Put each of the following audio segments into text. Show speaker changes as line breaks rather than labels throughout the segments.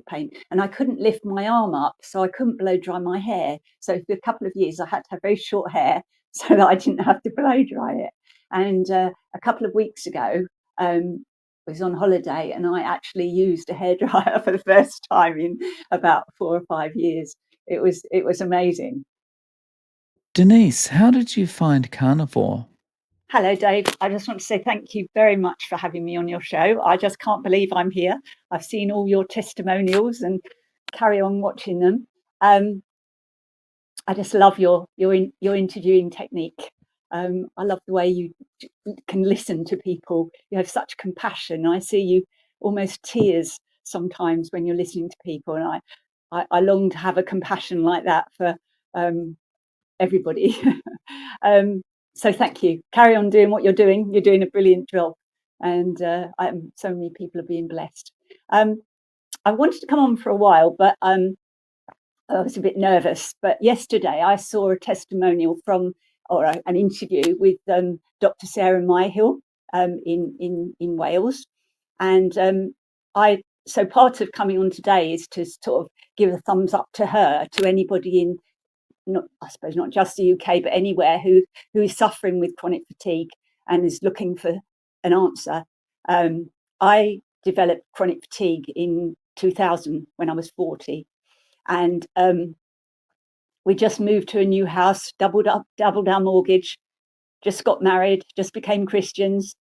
pain, and I couldn't lift my arm up, so I couldn't blow dry my hair. So for a couple of years, I had to have very short hair so that I didn't have to blow dry it. And a couple of weeks ago, I was on holiday, and I actually used a hairdryer for the first time in about 4 or 5 years. It was amazing.
Denise, how did you find carnivore?
Hello, Dave. I just want to say thank you very much for having me on your show. I just can't believe I'm here. I've seen all your testimonials and carry on watching them. Um, I just love your interviewing technique. I love the way you can listen to people. You have such compassion. I see you almost tears sometimes when you're listening to people, and I long to have a compassion like that for everybody. um, so thank you. Carry on doing what you're doing. You're doing a brilliant job, and so many people are being blessed. I wanted to come on for a while, but I was a bit nervous. But yesterday I saw a testimonial from, or an interview with Dr. Sarah Myhill in Wales, and I. So part of coming on today is to sort of give a thumbs up to her, to anybody in, not, I suppose not just the UK, but anywhere who is suffering with chronic fatigue and is looking for an answer. I developed chronic fatigue in 2000 when I was 40, and we just moved to a new house, doubled our mortgage, just got married, just became Christians.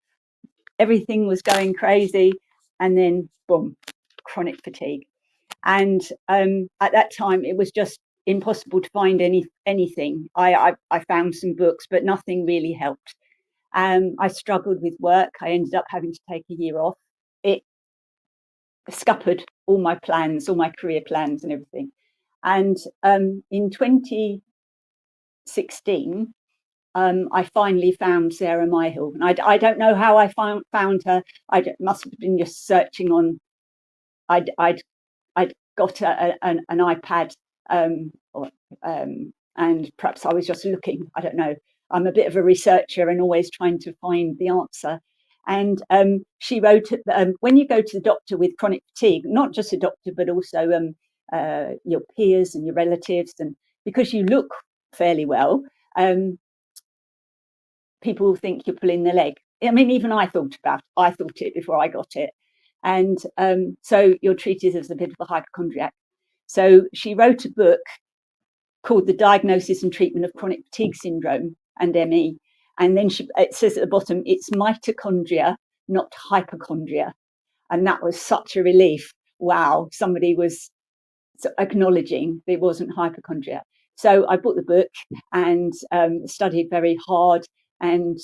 Everything was going crazy, and then boom, chronic fatigue. And at that time, it was just impossible to find anything. I found some books, but nothing really helped. I struggled with work. I ended up having to take a year off. It scuppered all my plans, all my career plans and everything. And in 2016, I finally found Sarah Myhill. And I don't know how I found her. Must have been just searching on. I'd got an iPad, and perhaps I was just looking. I don't know. I'm a bit of a researcher and always trying to find the answer. And she wrote, when you go to the doctor with chronic fatigue, not just a doctor, but also your peers and your relatives, and because you look fairly well, people think you're pulling their leg. I mean, even I thought it before I got it. And so you're treated as a bit of a hypochondriac. So she wrote a book called The Diagnosis and Treatment of Chronic Fatigue Syndrome and ME. And then it says at the bottom, it's mitochondria, not hypochondria. And that was such a relief. Wow, somebody was acknowledging it wasn't hypochondria. So I bought the book and studied very hard. And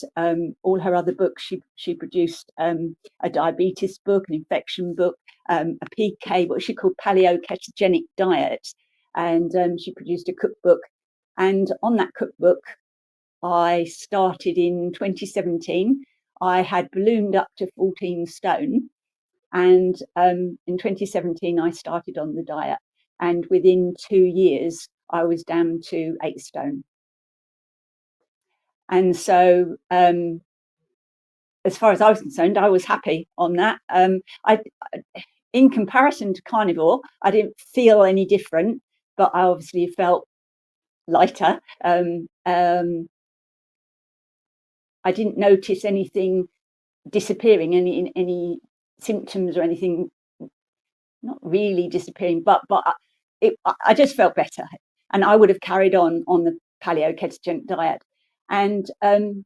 all her other books, she produced a diabetes book, an infection book, a PK, what she called paleo-ketogenic diet, and she produced a cookbook. And on that cookbook, I started in 2017. I had ballooned up to 14 stone, and in 2017 I started on the diet, and within 2 years I was down to 8 stone. And so, as far as I was concerned, I was happy on that. In comparison to carnivore, I didn't feel any different, but I obviously felt lighter. I didn't notice anything disappearing, any symptoms or anything not really disappearing, but I just felt better, and I would have carried on the paleo ketogenic diet. And so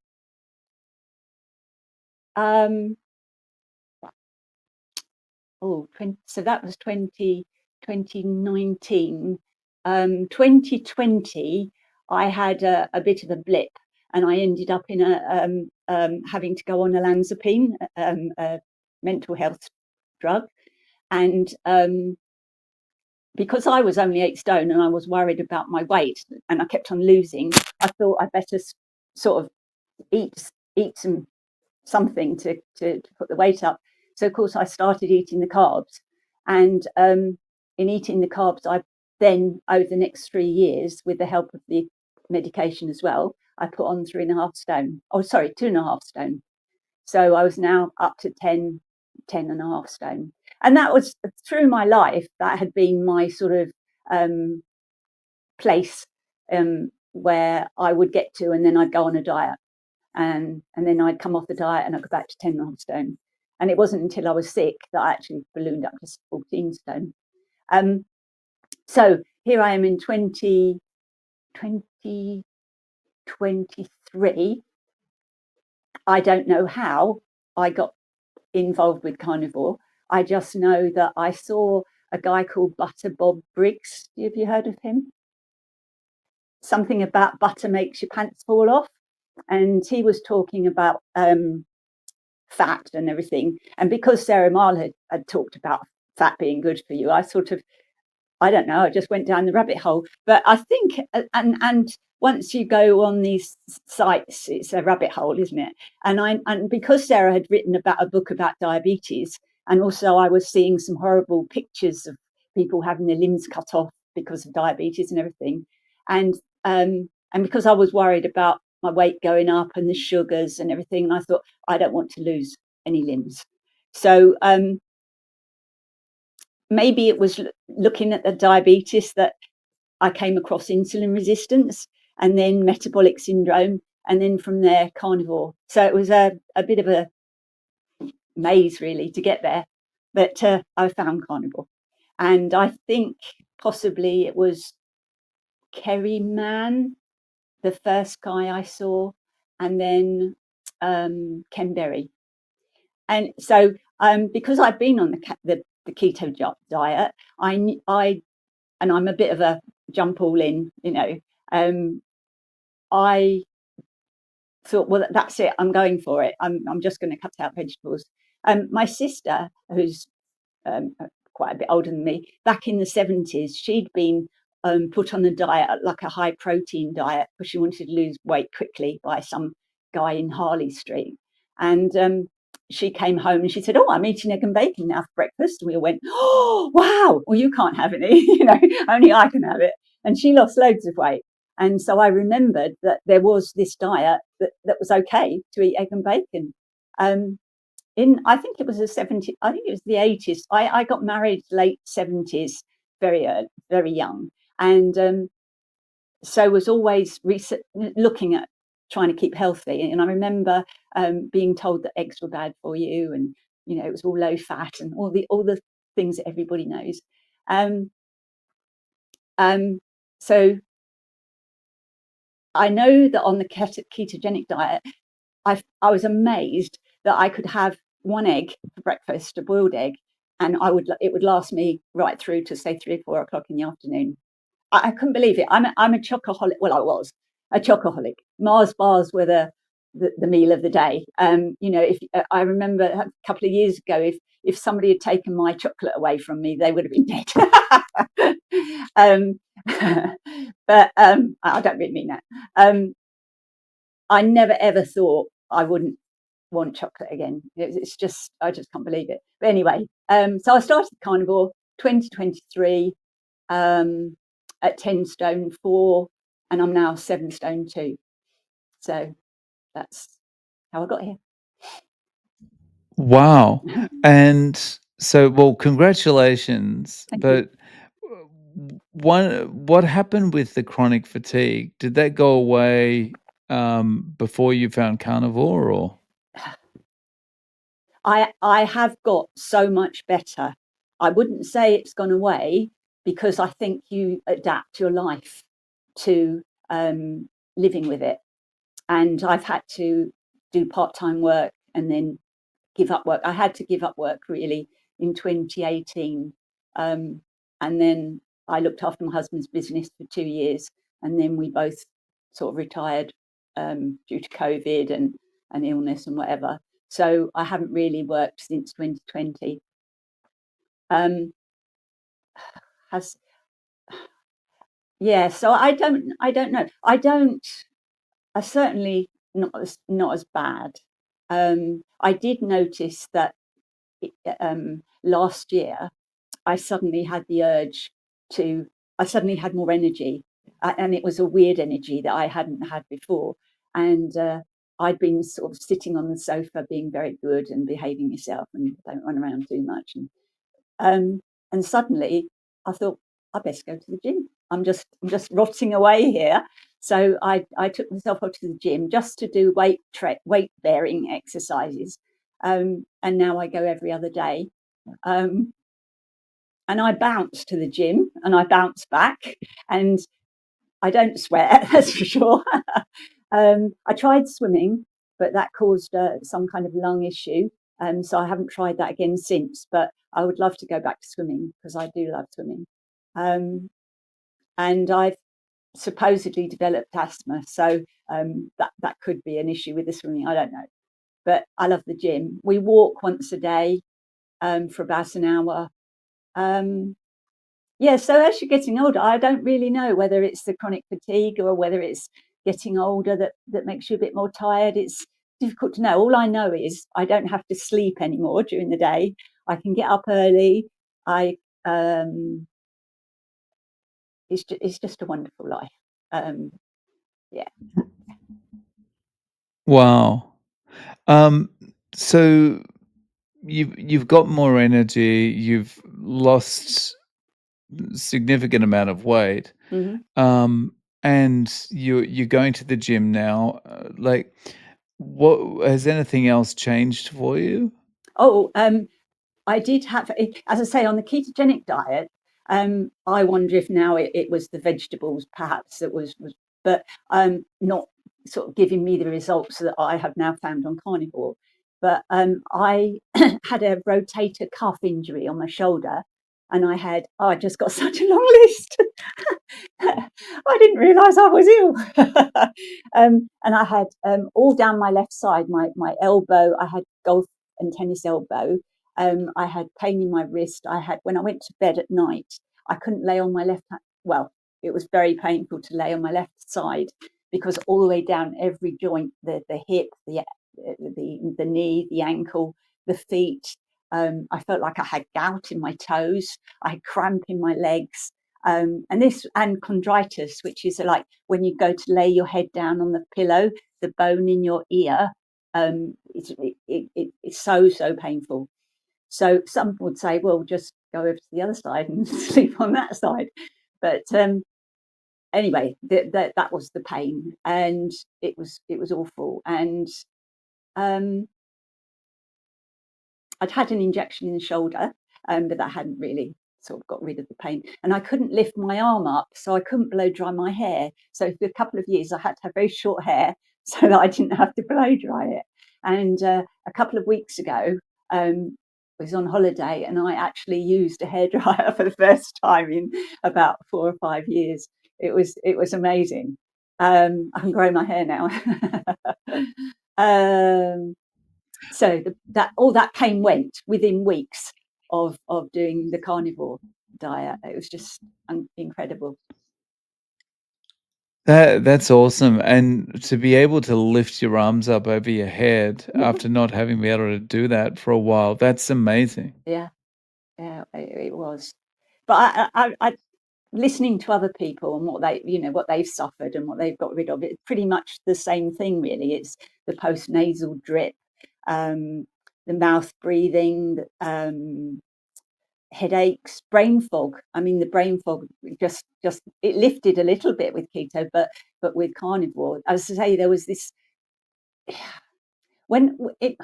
that was 2019. 2020, I had a bit of a blip, and I ended up in having to go on olanzapine, a mental health drug. And because I was only 8 stone and I was worried about my weight and I kept on losing, I thought I'd better sort of eat something to put the weight up. So of course I started eating the carbs, and in eating the carbs, I then over the next 3 years, with the help of the medication as well, I put on 3.5 stone. Oh, sorry, 2.5 stone. So I was now up to 10.5 stone. and that was through my life. That had been my sort of place where I would get to, and then I'd go on a diet, and then I'd come off the diet and I'd go back to 10.5 stone. And it wasn't until I was sick that I actually ballooned up to 14 stone. So here I am in 2023. I don't know how I got involved with carnivore. I just know that I saw a guy called Butter Bob Briggs. Have you heard of him? Something about butter makes your pants fall off. And he was talking about fat and everything. And because Sarah Marl had talked about fat being good for you, I sort of, I don't know, I just went down the rabbit hole. But I think, and once you go on these sites, it's a rabbit hole, isn't it? And because Sarah had written about a book about diabetes, and also I was seeing some horrible pictures of people having their limbs cut off because of diabetes and everything, and because I was worried about my weight going up and the sugars and everything, and I thought I don't want to lose any limbs. So maybe it was looking at the diabetes that I came across insulin resistance, and then metabolic syndrome, and then from there carnivore. So it was a bit of a maze really to get there, but I found carnivore. And I think possibly it was Kerry Mann, the first guy I saw, and then Ken Berry. And so because I've been on the keto diet, and I'm a bit of a jump all in, I thought, well, that's it. I'm going for it. I'm just going to cut out vegetables. My sister, who's quite a bit older than me, back in the 70s, she'd been put on a diet, like a high protein diet, because she wanted to lose weight quickly by some guy in Harley Street. And she came home and she said, "Oh, I'm eating egg and bacon now for breakfast." And we all went, "Oh, wow. Well, you can't have any, only I can have it." And she lost loads of weight. And so I remembered that there was this diet that was okay to eat egg and bacon. I think it was the 70s, I think it was the 80s. I got married late 70s, very early, very young. And so was always looking at trying to keep healthy. And I remember being told that eggs were bad for you, and it was all low fat and all the things that everybody knows. So I know that on the ketogenic diet, I was amazed that I could have one egg for breakfast, a boiled egg, and it would last me right through to say 3 or 4 o'clock in the afternoon. I couldn't believe it. I'm a chocoholic. Well, I was a chocoholic. Mars bars were the meal of the day. If I remember a couple of years ago, if somebody had taken my chocolate away from me, they would have been dead. But I don't really mean that. I never ever thought I wouldn't want chocolate again. It's just, I just can't believe it. But anyway, so I started carnivore 2023 at 10 stone 4, and I'm now 7 stone 2. So that's how I got here.
Wow. And so, well, congratulations.
Thank you.
But what happened with the chronic fatigue? Did that go away before you found carnivore, or?
I have got so much better. I wouldn't say it's gone away, because I think you adapt your life to living with it. And I've had to do part-time work and then give up work. I had to give up work really in 2018. And then I looked after my husband's business for 2 years, and then we both sort of retired due to COVID and illness and whatever. So I haven't really worked since 2020. Has Yeah, so I don't know. I certainly not as bad. I did notice that last year I suddenly had the urge to, I suddenly had more energy, and it was a weird energy that I hadn't had before. And I'd been sort of sitting on the sofa being very good and behaving myself and don't run around too much. And suddenly I thought, I best go to the gym. I'm just rotting away here. So I took myself out to the gym just to do weight bearing exercises. And now I go every other day. And I bounce to the gym and I bounce back, and I don't sweat, that's for sure. I tried swimming, but that caused some kind of lung issue. So I haven't tried that again since, but I would love to go back to swimming because I do love swimming. And I've supposedly developed asthma, so that could be an issue with the swimming. I don't know, but I love the gym. We walk once a day for about an hour. Yeah, so as you're getting older, I don't really know whether it's the chronic fatigue or whether it's getting older that makes you a bit more tired. It's difficult to know. All I know is I don't have to sleep anymore during the day. I can get up early. I it's just a wonderful life. Yeah.
Wow. Um, so you've got more energy, you've lost significant amount of weight,
Hmm.
um, and you're going to the gym now. Like, what has anything else changed for you?
Oh, I did have, as I say, on the ketogenic diet. I wonder if now it was the vegetables, perhaps that was but not sort of giving me the results that I have now found on carnivore. But I had a rotator cuff injury on my shoulder, and I just got such a long list. I didn't realise I was ill. And I had all down my left side, my elbow. I had golf and tennis elbow. I had pain in my wrist. I had, when I went to bed at night, I couldn't lay on my left hand. Well, it was very painful to lay on my left side because all the way down every joint, the hip, the knee, the ankle, the feet. I felt like I had gout in my toes. I had cramp in my legs. And chondritis, which is like when you go to lay your head down on the pillow, the bone in your ear, it's so painful. So some would say, well, just go over to the other side and sleep on that side. But anyway, that was the pain, and it was awful. And um, I'd had an injection in the shoulder, but that hadn't really sort of got rid of the pain. And I couldn't lift my arm up, so I couldn't blow dry my hair. So for a couple of years, I had to have very short hair so that I didn't have to blow dry it. And a couple of weeks ago, I was on holiday, and I actually used a hairdryer for the first time in about 4 or 5 years. It was amazing. I can grow my hair now. um, so that all that pain went within weeks of doing the carnivore diet. It was just incredible.
That's awesome, and to be able to lift your arms up over your head
Yeah,
after not having been able to do that for a while, that's amazing.
yeah, yeah. It was, but I listening to other people and what they've suffered and what they've got rid of. It's pretty much the same thing, really. It's the post nasal drip, um, the mouth breathing, headaches, brain fog. I mean, the brain fog just it lifted a little bit with keto, but with carnivore, as I say, there was this when it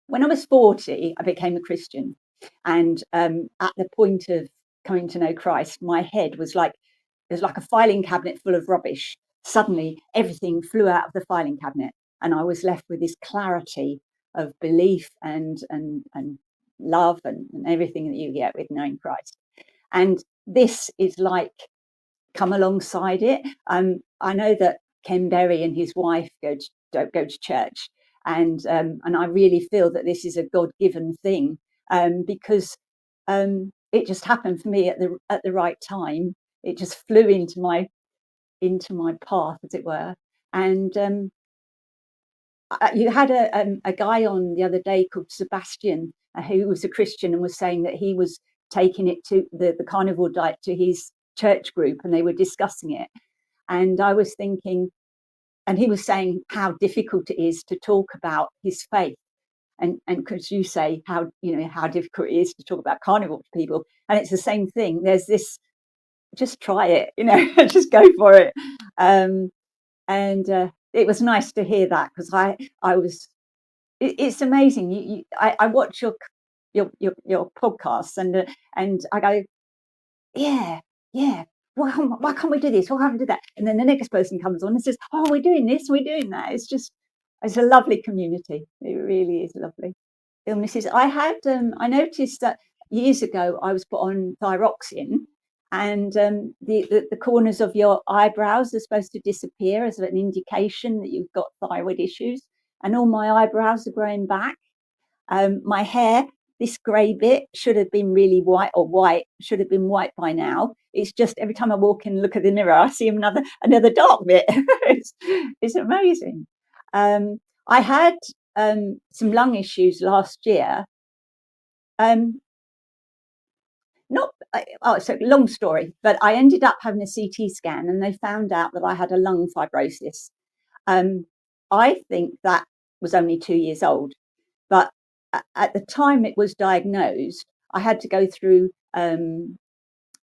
when I was 40, I became a Christian, and at the point of coming to know Christ, my head was like there's like a filing cabinet full of rubbish. Suddenly, everything flew out of the filing cabinet, and I was left with this clarity of belief and love and everything that you get with knowing Christ. And this is like come alongside it. I know that Ken Berry and his wife don't go to church, and I really feel that this is a God-given thing, because it just happened for me at the right time. It just flew into my path, as it were. And you had a guy on the other day called Sebastian, who was a Christian and was saying that he was taking it to the carnivore diet to his church group, and they were discussing it. And I was thinking, and he was saying how difficult it is to talk about his faith and because you say how, you know, how difficult it is to talk about carnivore to people, and it's the same thing. There's this, just try it, you know, just go for it. And it was nice to hear that, because I was. It's amazing. I watch your podcasts, and I go, yeah, yeah. Why can't we do this? Why can't we do that? And then the next person comes on and says, oh, we're doing this, we're doing that. It's a lovely community. It really is lovely. Illnesses. I noticed that years ago I was put on thyroxine, and the corners of your eyebrows are supposed to disappear as an indication that you've got thyroid issues. And all my eyebrows are growing back. My hair, this grey bit, should have been really white, or white should have been white by now. It's just every time I walk in and look at the mirror, I see another dark bit. It's amazing. I had some lung issues last year. Not oh, so long story, but I ended up having a CT scan, and they found out that I had a lung fibrosis. Um, I think that was only 2 years old, but at the time it was diagnosed, I had to go through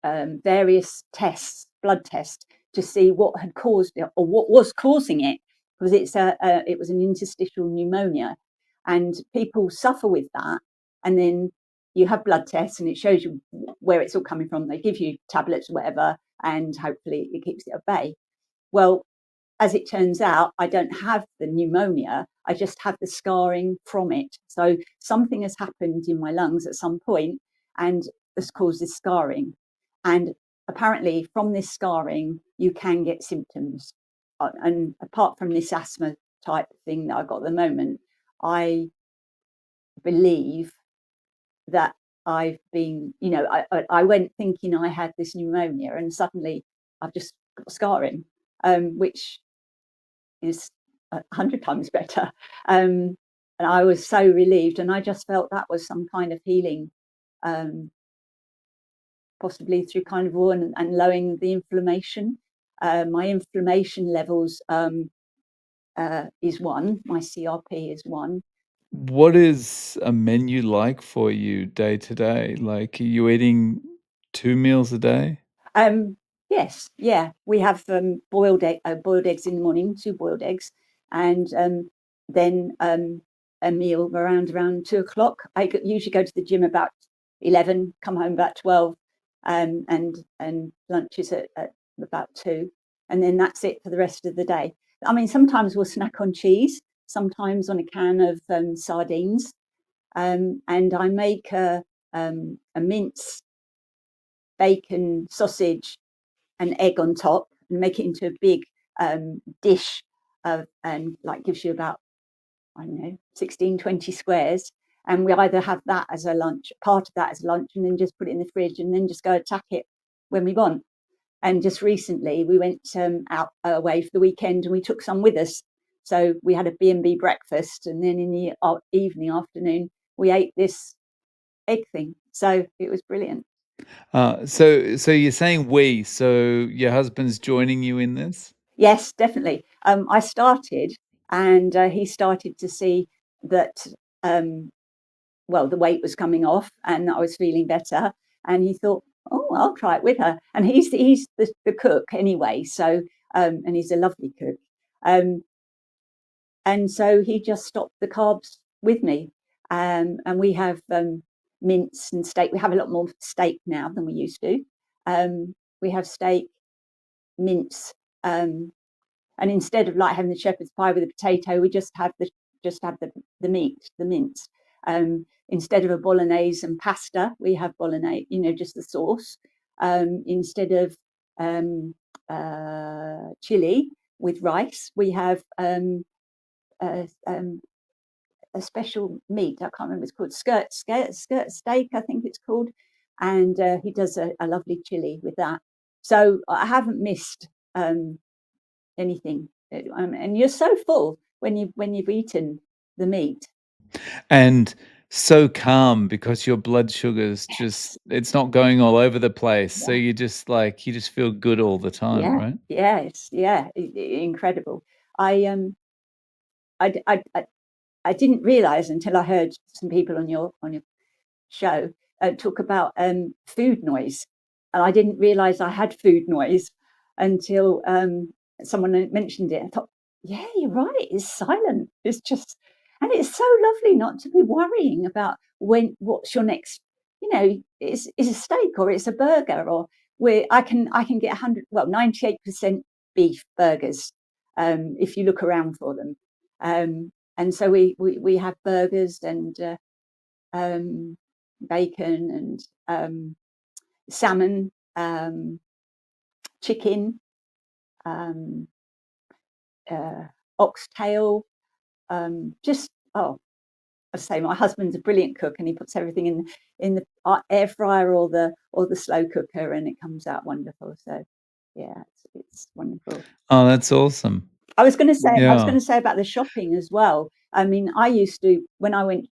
various tests, blood tests, to see what had caused it, or what was causing it, because it was an interstitial pneumonia, and people suffer with that. And then you have blood tests, and it shows you where it's all coming from. They give you tablets or whatever, and hopefully it keeps it at bay. Well, as it turns out, I don't have the pneumonia. I just have the scarring from it. So something has happened in my lungs at some point, and has caused this scarring. And apparently, from this scarring, you can get symptoms. And apart from this asthma type thing that I've got at the moment, I believe that I've been, you know, I went thinking I had this pneumonia, and suddenly I've just got scarring, which is 100 times better. And I was so relieved, and I just felt that was some kind of healing, possibly through carnivore, and lowering the inflammation. My inflammation levels is 1. My CRP is 1.
What is a menu like for you day to day? Like, are you eating 2 meals a day?
Um, yes, yeah, we have boiled eggs in the morning, 2 boiled eggs, and then a meal around 2 o'clock. Usually go to the gym about 11, come home about 12, and lunch is at about 2, and then that's it for the rest of the day. I mean, sometimes we'll snack on cheese, sometimes on a can of sardines, and I make a mince, bacon, sausage, an egg on top, and make it into a big dish of, and like gives you about, I don't know, 16, 20 squares. And we either have that as a lunch, part of that as lunch, and then just put it in the fridge, and then just go attack it when we want. And just recently we went out away for the weekend, and we took some with us. So we had a B&B breakfast, and then in the evening, afternoon, we ate this egg thing. So it was brilliant.
So you're saying "we," so your husband's joining you in this?
Yes, definitely. I started, and he started to see that, um, well, the weight was coming off, and I was feeling better. And he thought, "Oh, I'll try it with her." And he's the cook anyway, so and he's a lovely cook. Um, and so he just stopped the carbs with me, and we have mince and steak. We have a lot more steak now than we used to. We have steak, mince. And instead of like having the shepherd's pie with a potato, we just have the meat, the mince. Instead of a bolognese and pasta, we have bolognese, you know, just the sauce. Instead of chili with rice, we have uh, um, a special meat. I can't remember, it's called skirt steak, I think it's called. And he does a lovely chili with that. So I haven't missed anything. And you're so full when you've eaten the meat.
And so calm because your blood sugar's just
Yes.
it's not going all over the place, so
Yeah.
you just feel good all the time,
Yeah.
right?
Yes. Yeah. Incredible. I I didn't realise until I heard some people on your show talk about food noise, and I didn't realise I had food noise until someone mentioned it. I thought, yeah, you're right. It's silent. It's just, and it's so lovely not to be worrying about what's your next. Is a steak or it's a burger, or where I can get 98% beef burgers if you look around for them. And so we have burgers and bacon and salmon, chicken, um, oxtail. Just I say my husband's a brilliant cook, and he puts everything in the air fryer or the slow cooker, and it comes out wonderful. So yeah, it's wonderful.
Oh, that's awesome.
I was going to say
Yeah.
about the shopping as well. I mean, I used to, when I went,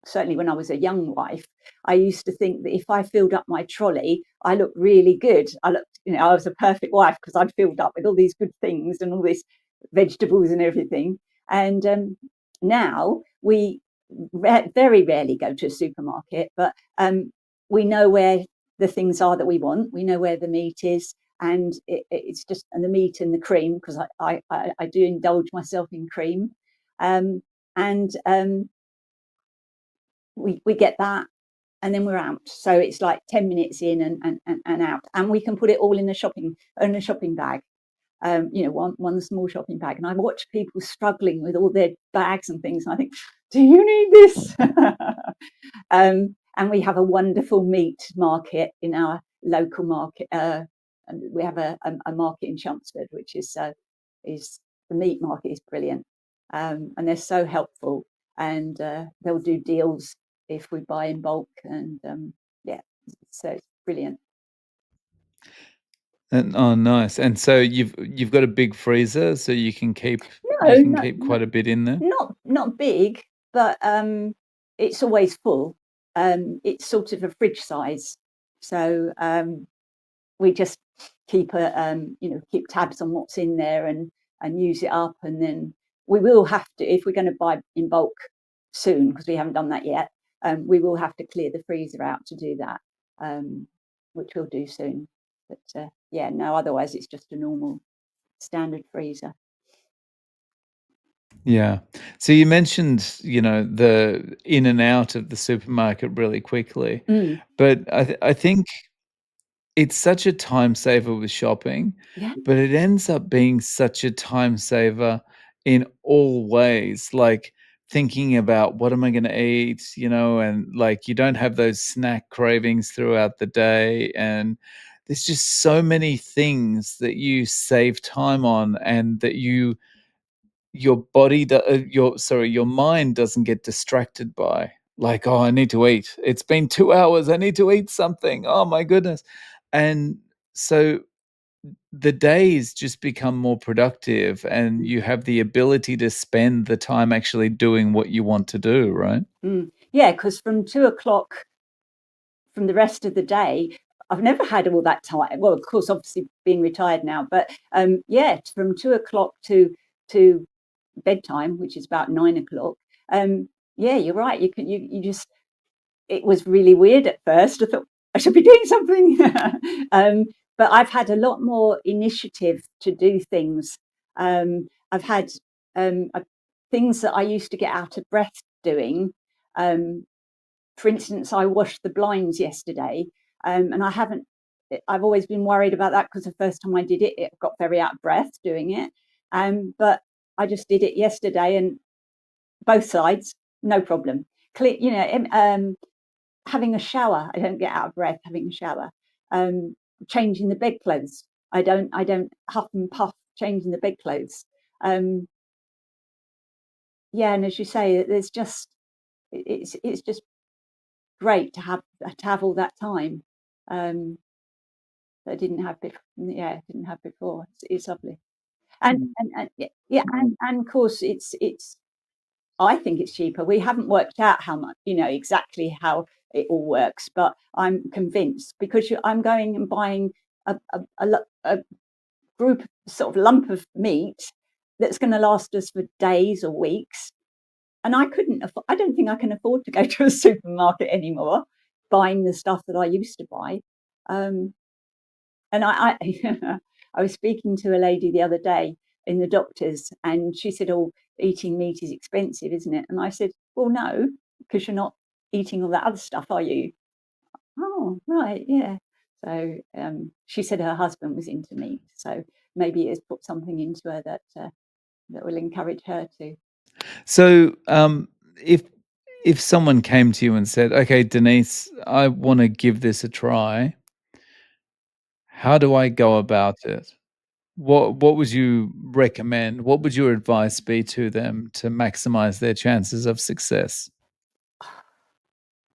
certainly when I was a young wife, I used to think that if I filled up my trolley, I looked really good. I was a perfect wife because I'd filled up with all these good things and all these vegetables and everything. And now we very rarely go to a supermarket, but we know where the things are that we want. We know where the meat is, and it's just, and the meat and the cream, because I do indulge myself in cream, and we get that, and then we're out. So it's like 10 minutes in and out, and we can put it all in a shopping bag. One small shopping bag. And I watch people struggling with all their bags and things, and I think, do you need this? And we have a wonderful meat market in our local market. And we have a market in Chelmsford, which is the meat market is brilliant, and they're so helpful, and they'll do deals if we buy in bulk, and yeah, so it's brilliant.
And oh, nice. And so you've got a big freezer, so
No,
you can
no,
keep quite a bit in there?
not big, but it's always full. It's sort of a fridge size, so we just keep tabs on what's in there and use it up, and then we will have to, if we're going to buy in bulk soon, because we haven't done that yet. We will have to clear the freezer out to do that, which we'll do soon. But yeah, no, otherwise it's just a normal standard freezer.
Yeah. So you mentioned, the in and out of the supermarket really quickly,
Mm,
but I think it's such a time saver with shopping,
yeah.
but it ends up being such a time saver in all ways, like thinking about what am I gonna eat, and, like, you don't have those snack cravings throughout the day, and there's just so many things that you save time on and that your body do your mind doesn't get distracted by, like, "Oh, I need to eat. It's been 2 hours, I need to eat something. Oh my goodness." And so the days just become more productive, and
Mm,
you have the ability to spend the time actually doing what you want to do, right?
yeah, because from 2 o'clock, from the rest of the day, I've never had all that time. Well, of course, obviously being retired now, but yeah, from 2 o'clock to bedtime, which is about 9 o'clock. Yeah, you're right. You just, it was really weird at first. I thought I should be doing something, but I've had a lot more initiative to do things. I've had things that I used to get out of breath doing. Um, for instance, I washed the blinds yesterday, and I haven't. I've always been worried about that because the first time I did it, it got very out of breath doing it. But I just did it yesterday, and both sides, no problem. Having a shower, I don't get out of breath having a shower. Um, Changing the bedclothes, I don't huff and puff changing the bedclothes. Um, yeah, and as you say, there's just it's just great to have all that time that I didn't have before. Yeah, didn't have before. It's lovely, and yeah, and of course it's. I think it's cheaper. We haven't worked out how much, exactly how it all works, but I'm convinced because I'm going and buying a group, sort of lump of meat that's going to last us for days or weeks, and I couldn't afford, I don't think I can afford to go to a supermarket anymore, buying the stuff that I used to buy. Um, and I was speaking to a lady the other day in the doctors, and she said, "Oh, eating meat is expensive, isn't it?" And I said, "Well, no, because you're not eating all that other stuff, are you?" Oh, right, yeah. So she said her husband was into meat, so maybe it's put something into her that that will encourage her to.
So, if someone came to you and said, "Okay, Denise, I want to give this a try," how do I go about it? What would you recommend? What would your advice be to them to maximize their chances of success?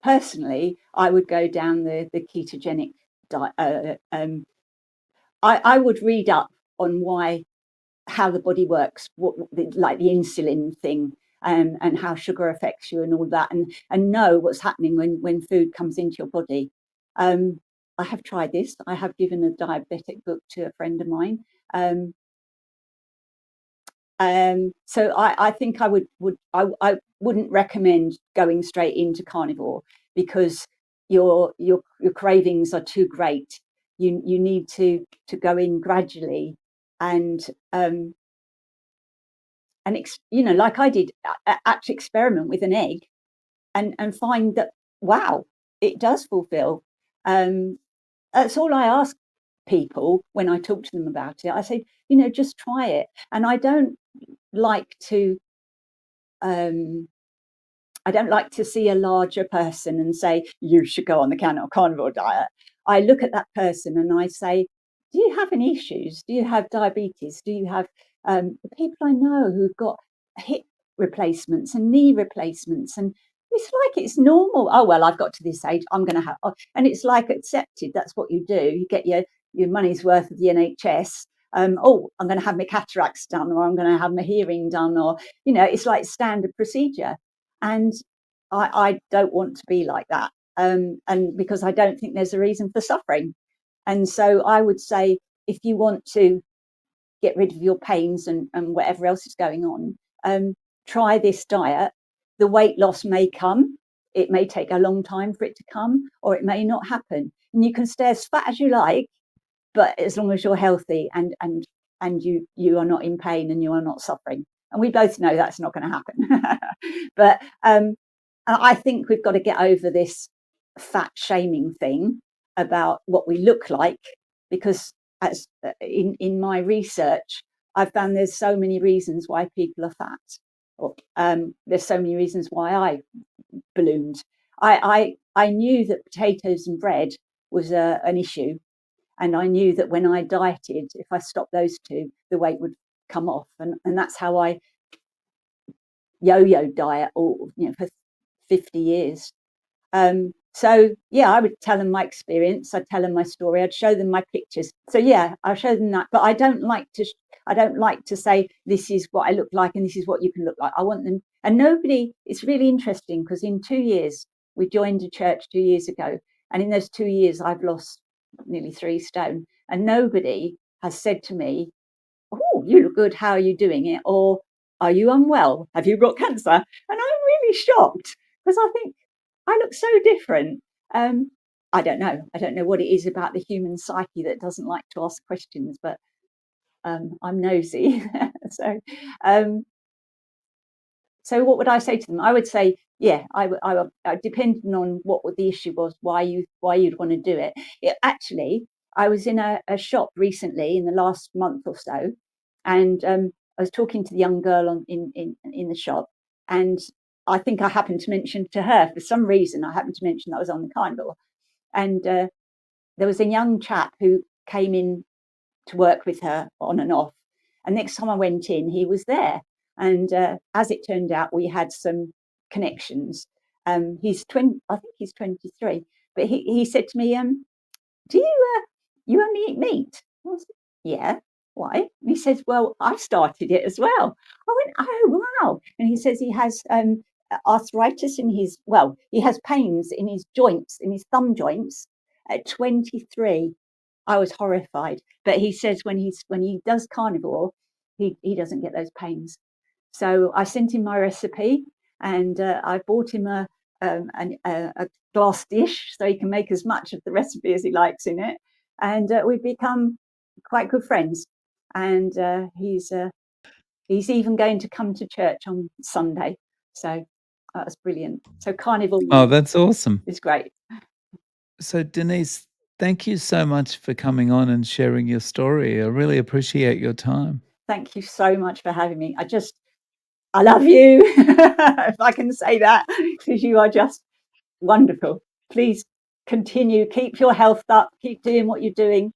Personally, I would go down the ketogenic diet. I would read up on why, how the body works, what like the insulin thing, and how sugar affects you and all that, and know what's happening when food comes into your body. Um, I have tried this. I have given a diabetic book to a friend of mine. Um, so I think I wouldn't recommend going straight into carnivore because your cravings are too great. You need to go in gradually and um, you know, like I did, actually experiment with an egg and find that, wow, it does fulfill. Um, that's all I ask people when I talk to them about it. I say, you know, just try it. And like to um, I don't like to see a larger person and say, you should go on the carnivore diet. I look at that person and I say, do you have any issues? Do you have diabetes? Do you have the people I know who've got hip replacements and knee replacements? And it's like it's normal. Oh, well, I've got to this age. I'm going to have, oh, and it's like accepted. That's what you do. You get your money's worth of the NHS. Oh, I'm going to have my cataracts done, or I'm going to have my hearing done, or, you know, it's like standard procedure. And I don't want to be like that. And because I don't think there's a reason for suffering. And so I would say, if you want to get rid of your pains and whatever else is going on, try this diet. The weight loss may come. It may take a long time for it to come, or it may not happen. And you can stay as fat as you like, but as long as you're healthy and you are not in pain and you are not suffering. And we both know that's not going to happen. But I think we've got to get over this fat shaming thing about what we look like, because as in my research, I've found there's so many reasons why people are fat. Or, there's so many reasons why I ballooned. I knew that potatoes and bread was an issue, and I knew that when I dieted, if I stopped those two, the weight would come off, and that's how I yo-yo diet, or you know, for 50 years. So yeah, I would tell them my experience. I'd tell them my story. I'd show them my pictures. So yeah, I'll show them that. But I don't like to. I don't like to say this is what I look like and this is what you can look like. I want them. And nobody. It's really interesting because in 2 years we joined a church 2 years ago, and in those 2 years I've lost nearly 3 stone, and nobody has said to me, "Oh, you look good. How are you doing it?" Or, "Are you unwell? Have you got cancer?" And I'm really shocked because I think I look so different. Um, I don't know. I don't know what it is about the human psyche that doesn't like to ask questions, but I'm nosy. so um, so what would I say to them? I would say, yeah, depending on what the issue was, why you'd want to do it. Actually, I was in a shop recently in the last month or so, and I was talking to the young girl in the shop, and I think I happened to mention to her, for some reason, I happened to mention that I was on the Kindle, and there was a young chap who came in to work with her on and off. And next time I went in, he was there. And as it turned out, we had some connections. He's 20, I think he's 23, but he said to me, do you only eat meat? I said, yeah. Why? And he says, well, I started it as well. I went, oh, wow. And he says he has arthritis in his, well, he has pains in his joints, in his thumb joints at 23. I was horrified. But he says when he does carnivore, he doesn't get those pains. So I sent him my recipe, and I bought him a glass dish so he can make as much of the recipe as he likes in it, and we've become quite good friends. And he's even going to come to church on Sunday, so that's brilliant. So carnivore
Oh, that's awesome.
is great.
So, Denise, thank you so much for coming on and sharing your story. I really appreciate your time.
Thank you so much for having me. I love you, if I can say that, because you are just wonderful. Please continue, keep your health up, keep doing what you're doing,